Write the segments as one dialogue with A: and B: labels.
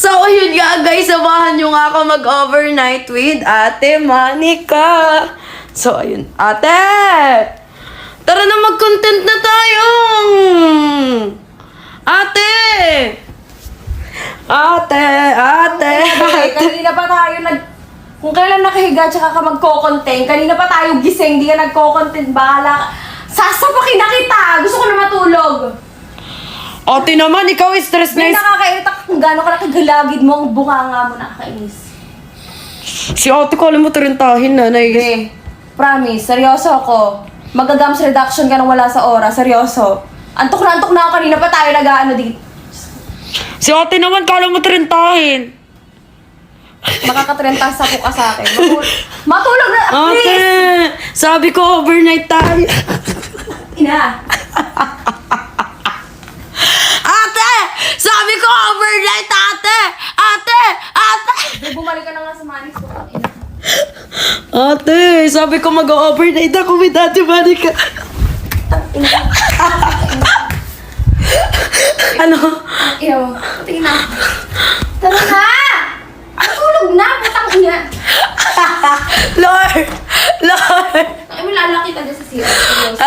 A: So, ayun nga guys, samahan nyo nga ako mag-overnight with Ate Monica. So, ayun. Ate! Tara na mag-content na tayo! Ate! Ate!
B: Kanina pa tayo Kung kailan nakahiga tsaka ka magko-content, kanina pa tayo gising, di ka nagko-content, bahala ka. Sasapakin na kita! Gusto ko na matulog!
A: Ate naman, ikaw stress na
B: May nakakairita ka kung gano'n ka nakagalagid mo, ang bunganga mo nakakainis.
A: Si ate ko, alam mo tarintahin na,
B: Be, promise, seryoso ako. Mag-gums reduction ka nang wala sa oras, seryoso. Antok na ako, kanina pa tayo nag-ano dito.
A: Si ate naman, kala mo tarintahin.
B: Makakatrenta sa ka sa akin. Matulog na,
A: Ate!
B: please!
A: Sabi ko, overnight tayo.
B: Ina!
A: Ate! Sabi ko, overnight, ate! Ate!
B: Bumalik ka na nga sa manis ko. Ina.
A: Ate, sabi ko mag-overnight ako with Ate Monica.
B: Ina.
A: Ano?
B: Ina mo. Tingin na. Tara na! Matulog na! Putang ina!
A: Lord!
B: Ay, may lalaki ka dyan sa sira. Seryoso.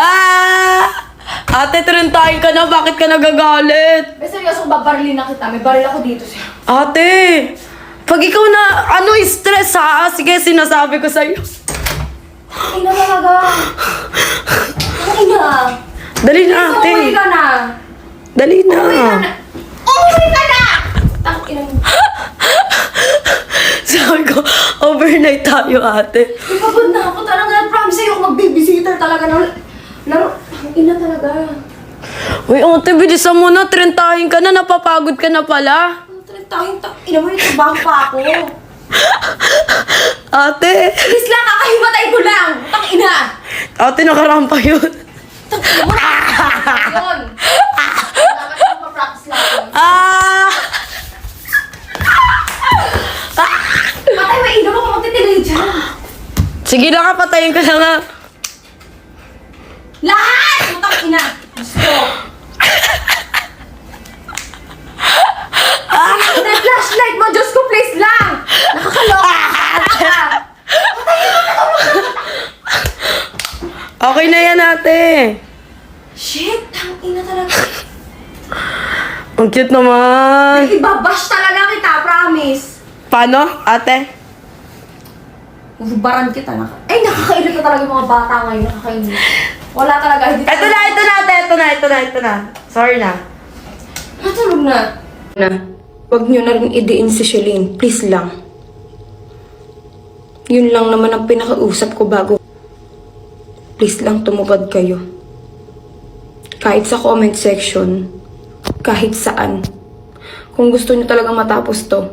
A: Ate, tarintahin ka na. Bakit ka nagagalit?
B: May seryoso, babarilin na kita. May baril ako dito siya.
A: Ate! Pag ikaw na, stress ha? Sige, sinasabi ko sa'yo.
B: Ina talaga. Ina.
A: Dali na, ate.
B: Umuwi ka na.
A: Dali na.
B: Umuwi ka na! Tang ina mo.
A: Sabi ko, overnight tayo, ate.
B: Ipabod na ako talaga. Promise sa'yo ako mag-babysitter talaga. Laro. Ina talaga.
A: Uy, ate, bilisan mo na. Tarintahin ka na. Napapagod ka na pala.
B: Ina mo, trabaho pa ako.
A: Ate!
B: Please lang, kakahimatay ko lang. Tang ina.
A: Ate, nakarampa yun.
B: Tang ina mo. Yun. Dapat ako pa-practice lang yun. Patay, may ina mo kung magtitilay dyan.
A: Sige na ka, patayin ka na nga.
B: Lahat! Putang ina. Gusto. The flashlight mo, Diyos ko, please lang. Nakakaloka.
A: Okay na yan, ate.
B: Shit, tang ina talaga.
A: Ang cute naman.
B: Ibabash talaga kita, promise.
A: Paano, ate?
B: Ubaran kita na. Ay, nakakairita talaga yung mga bata ngayon. Nakakainis. Wala talaga.
A: Ito na. Sorry na.
B: Natulog na.
C: Huwag niyo na rin idiin si Shelene. Please lang. Yun lang naman ang pinakausap ko bago. Please lang tumupad kayo. Kahit sa comment section, kahit saan. Kung gusto niyo talagang matapos to,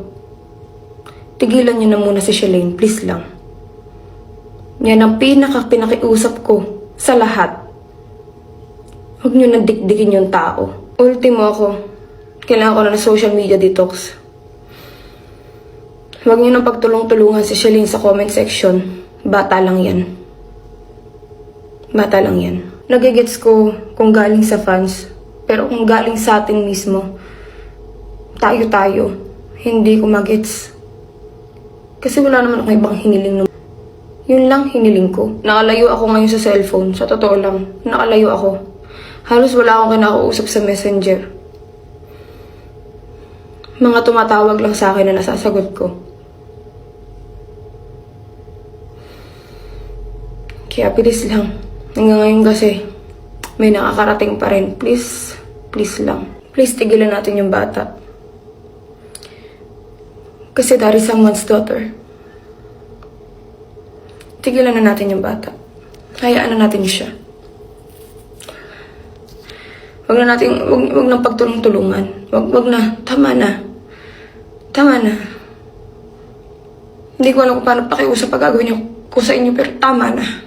C: tigilan niyo na muna si Shelene. Please lang. Yan ang pinakiusap ko sa lahat. Huwag niyo na dikdikin yung tao. Ultimo ako. Kailangan ko na ng social media detox. Huwag niyo nang pagtulong-tulungan si Shelene sa comment section. Bata lang yan. Bata lang yan. Nagigets ko kung galing sa fans. Pero kung galing sa atin mismo, tayo, hindi ko magets. Kasi wala naman akong ibang hiniling. Yun lang hiniling ko. Nakalayo ako ngayon sa cellphone. Sa totoo lang, nakalayo ako. Halos wala akong kinakausap sa messenger. Mga tumatawag lang sa akin na nasasagot ko. Kaya please lang. Hanggang ngayon kasi, may nakakarating pa rin. Please lang. Please tigilan natin yung bata. Kasi that is someone's daughter. Tigilan na natin yung bata. Hayaan na natin siya. Wag na pagtulong-tulungan. Wag na. Tama na. Hindi ko alam kung paano pakiusap pag gagawin niyo ko sa inyo, pero tama na.